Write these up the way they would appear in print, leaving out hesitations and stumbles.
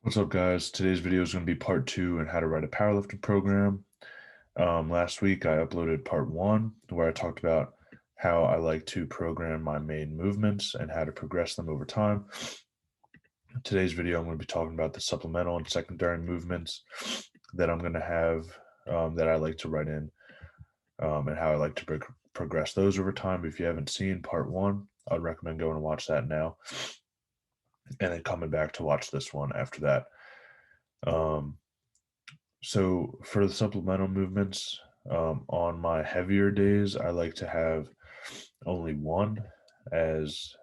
What's up, guys? Today's video is going to be part two on how to write a powerlifting program. Last week, I uploaded part one, where I talked about how I like to program my main movements and how to progress them over time. Today's video, I'm going to be talking about the supplemental and secondary movements that I'm going to have that I like to write in and how I like to progress those over time. If you haven't seen part one, I'd recommend going and watch that now and then coming back to watch this one after that. Um, So for the supplemental movements, on my heavier days, I like to have only one, as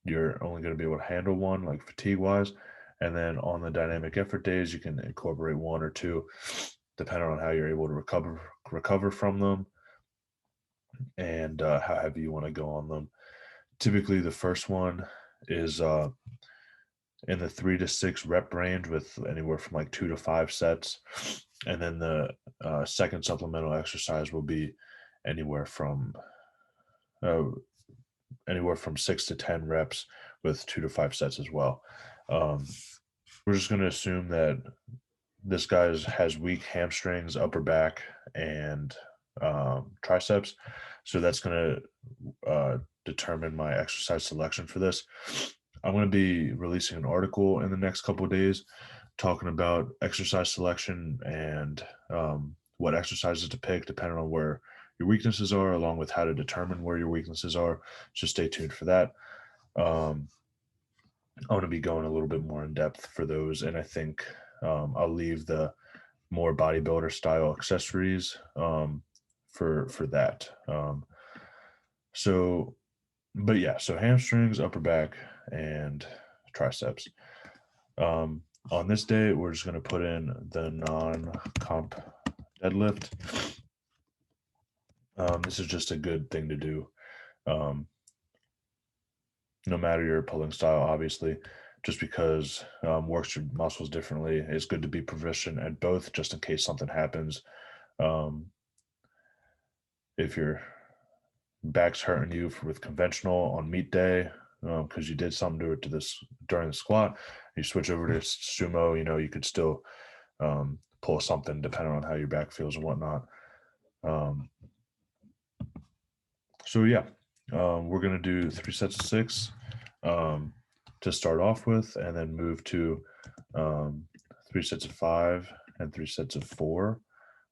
you're only going to be able to handle one, like fatigue wise. And then on the dynamic effort days, you can incorporate one or two, depending on how you're able to recover from them and how heavy you want to go on them. Typically, the first one is in the 3 to 6 rep range with anywhere from like 2 to 5 sets. And then the second supplemental exercise will be anywhere from uh, anywhere from 6 to 10 reps with 2 to 5 sets as well. Um, we're just going to assume that this guy has weak hamstrings, upper back, and triceps. So that's going to determine my exercise selection for this. I'm going to be releasing an article in the next couple of days talking about exercise selection and what exercises to pick depending on where your weaknesses are, along with how to determine where your weaknesses are. So stay tuned for that. Um, I'm going to be going a little bit more in depth for those, and I think I'll leave the more bodybuilder style accessories for that. So, but yeah, so hamstrings, upper back, and triceps. On this day, we're just going to put in the non-comp deadlift. This is just a good thing to do. No matter your pulling style, obviously, just because works your muscles differently. It's good to be proficient at both, just in case something happens. Um, if your back's hurting you with conventional on meet day because you did something to it to this during the squat, you switch over to sumo. You could still pull something depending on how your back feels and whatnot. Um, so yeah, we're gonna do 3 sets of 6 um, to start off with, and then move to 3 sets of 5 and 3 sets of 4,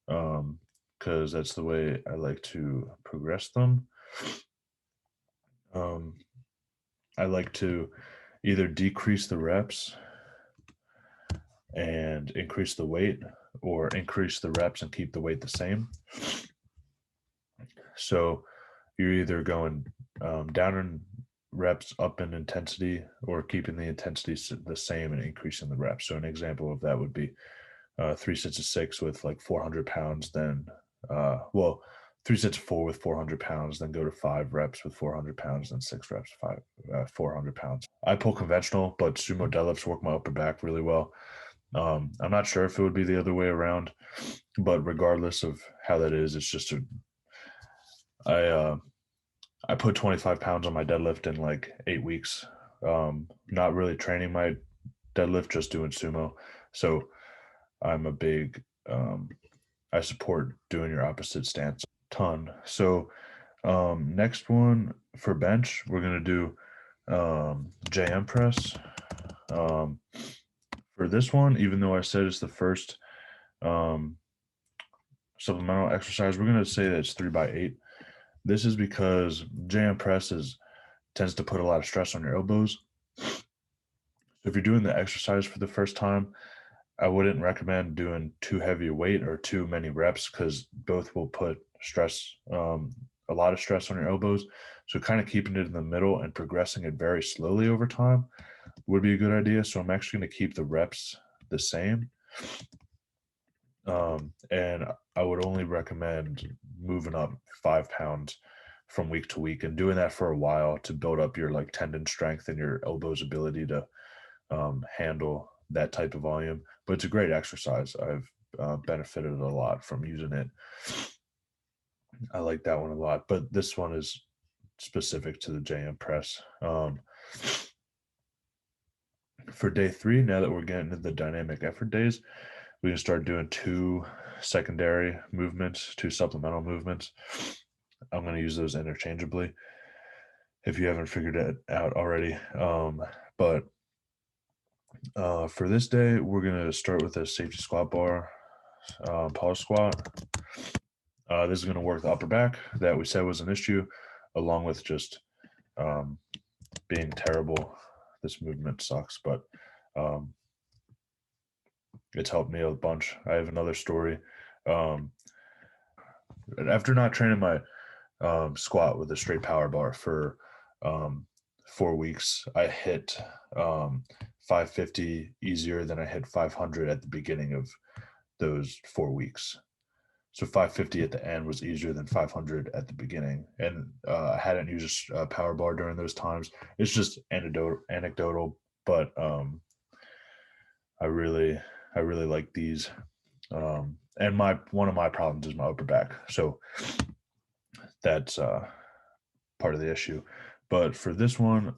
because that's the way I like to progress them. Um, I like to either decrease the reps and increase the weight, or increase the reps and keep the weight the same. So you're either going down in reps, up in intensity, or keeping the intensity the same and increasing the reps. So an example of that would be 3 sets of 6 with like 400 pounds, then, 3 sets of 4 with 400 pounds, then go to 5 reps with 400 pounds, then 6 reps, 400 pounds. I pull conventional, but sumo deadlifts work my upper back really well. I'm not sure if it would be the other way around, but regardless of how that is, it's just I put 25 pounds on my deadlift in like 8 weeks. Not really training my deadlift, just doing sumo. So I'm a big, I support doing your opposite stance a ton. So next one for bench, we're going to do JM press. For this one, even though I said it's the first um, supplemental exercise, we're going to say that it's 3x8. This is because JM press tends to put a lot of stress on your elbows. So if you're doing the exercise for the first time, I wouldn't recommend doing too heavy a weight or too many reps, because both will put stress, a lot of stress on your elbows. So kind of keeping it in the middle and progressing it very slowly over time would be a good idea. So I'm actually going to keep the reps the same. And I would only recommend moving up 5 pounds from week to week and doing that for a while to build up your like tendon strength and your elbow's ability to handle that type of volume. But it's a great exercise. I've benefited a lot from using it. I like that one a lot, but this one is specific to the JM press. For day 3, now that we're getting into the dynamic effort days, we can start doing 2 secondary movements, 2 supplemental movements. I'm going to use those interchangeably if you haven't figured it out already. But for this day, we're going to start with a safety squat bar, pause squat. This is going to work the upper back that we said was an issue, along with just being terrible. This movement sucks, but it's helped me a bunch. I have another story. After not training my squat with a straight power bar for 4 weeks, I hit 550 easier than I hit 500 at the beginning of those 4 weeks. So 550 at the end was easier than 500 at the beginning. And I hadn't used a power bar during those times. It's just anecdotal, but I really like these. And one of my problems is my upper back. So that's part of the issue. But for this one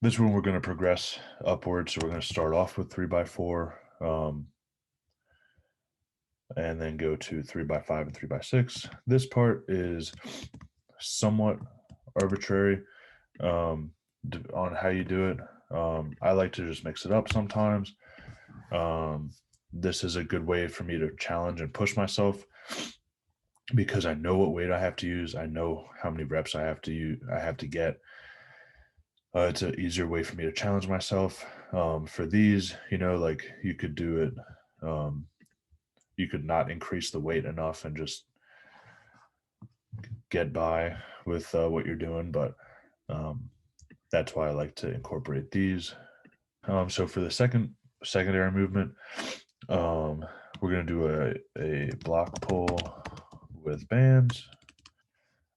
we're going to progress upwards. So we're going to start off with 3x4, and then go to 3x5 and 3x6. This part is somewhat arbitrary on how you do it. I like to just mix it up sometimes. This is a good way for me to challenge and push myself because I know what weight I have to use. I know how many reps I have to get. It's an easier way for me to challenge myself. For these, like you could do it. You could not increase the weight enough and just get by with what you're doing, but that's why I like to incorporate these. So for the secondary movement, we're going to do a block pull with bands.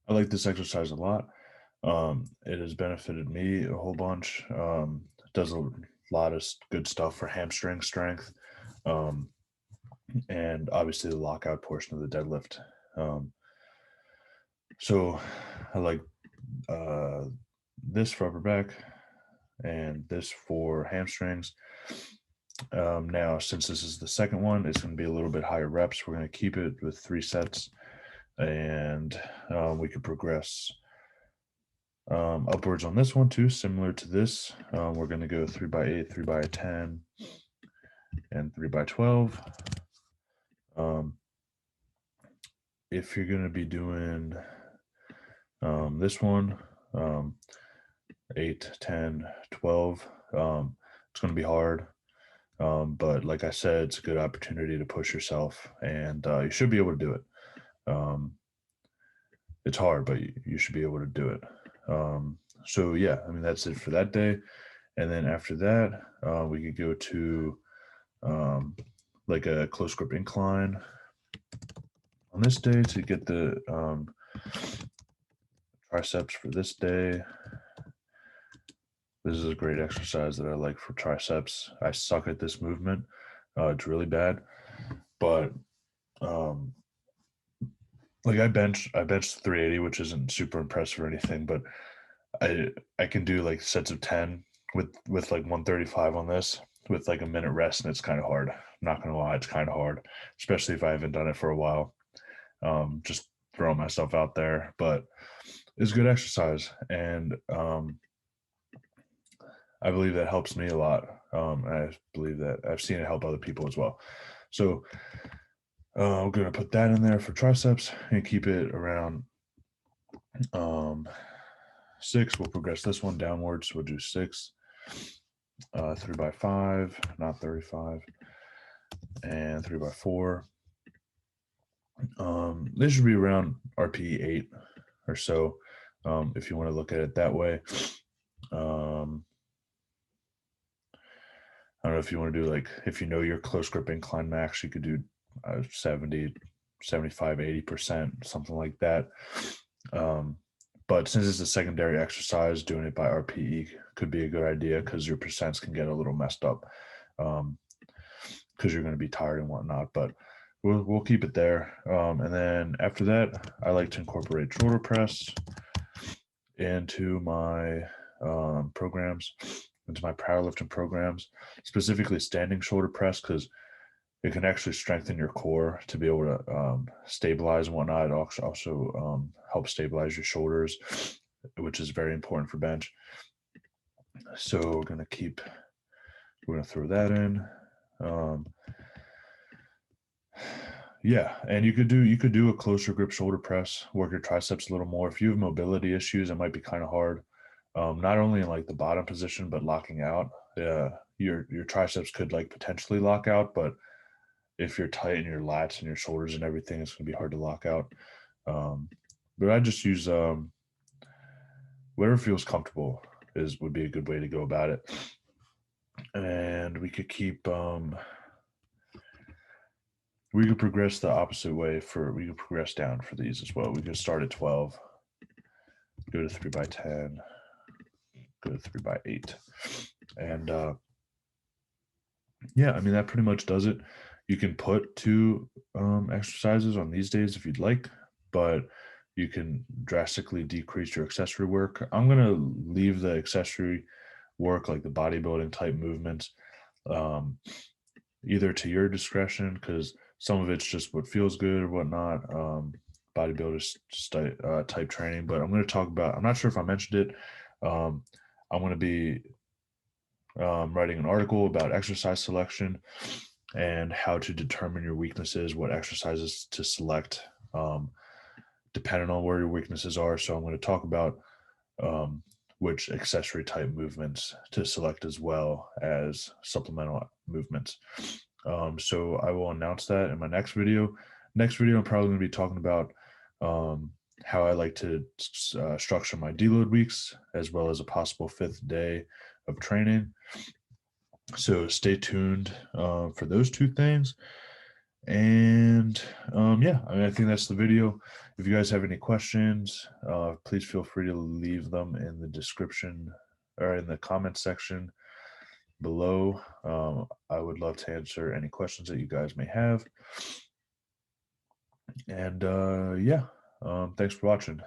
I like this exercise a lot. It has benefited me a whole bunch. It does a lot of good stuff for hamstring strength, and obviously the lockout portion of the deadlift. So I like this for upper back and this for hamstrings. Now, since this is the second one, it's going to be a little bit higher reps. We're going to keep it with 3 sets, and we could progress upwards on this one too, similar to this. We're going to go 3x8, 3x10, and 3x12. If you're going to be doing this one, 8, 10, 12, it's going to be hard. But like I said, it's a good opportunity to push yourself, and you should be able to do it. It's hard, but you should be able to do it. So yeah, I mean, that's it for that day. And then after that, we could go to like a close grip incline on this day to get the triceps for this day. This is a great exercise that I like for triceps. I suck at this movement. It's really bad, but like I benched 380, which isn't super impressive or anything, but I can do like sets of 10 with like 135 on this with like a minute rest, and it's kind of hard. I'm not gonna lie, it's kind of hard, especially if I haven't done it for a while. Just throwing myself out there, but it's good exercise, and I believe that helps me a lot. I believe that I've seen it help other people as well. So we're going to put that in there for triceps and keep it around 6. We'll progress this one downwards. We'll do 6, 3x5, not 35, and 3x4. This should be around RPE 8 or so, if you want to look at it that way. I don't know if you want to do like, if you know your close grip incline max, you could do 70, 75, 80%, something like that. But since it's a secondary exercise, doing it by RPE could be a good idea because your percents can get a little messed up because you're going to be tired and whatnot. But we'll keep it there. And then after that, I like to incorporate shoulder press into my programs. into my powerlifting programs, specifically standing shoulder press, because it can actually strengthen your core to be able to stabilize and whatnot. It also helps stabilize your shoulders, which is very important for bench. So we're going to throw that in. Yeah, and you could do a closer grip shoulder press, work your triceps a little more. If you have mobility issues, it might be kind of hard. Not only in like the bottom position, but locking out. Your triceps could like potentially lock out, but if you're tight in your lats and your shoulders and everything, it's gonna be hard to lock out. But I just use whatever feels comfortable would be a good way to go about it. And we could we could progress the opposite way we could progress down for these as well. We could start at 12, go to 3x10, go to 3x8. And yeah, I mean, that pretty much does it. You can put 2 exercises on these days if you'd like, but you can drastically decrease your accessory work. I'm going to leave the accessory work, like the bodybuilding type movements, either to your discretion, because some of it's just what feels good or whatnot, bodybuilder type training. But I'm going to talk about, I'm not sure if I mentioned it, I'm going to be writing an article about exercise selection and how to determine your weaknesses, what exercises to select, depending on where your weaknesses are. So I'm going to talk about which accessory type movements to select as well as supplemental movements. So I will announce that in my next video. Next video, I'm probably going to be talking about how I like to structure my deload weeks, as well as a possible 5th day of training. So stay tuned for those 2 things. And yeah, I mean, I think that's the video. If you guys have any questions, please feel free to leave them in the description or in the comment section below. I would love to answer any questions that you guys may have. And yeah, thanks for watching.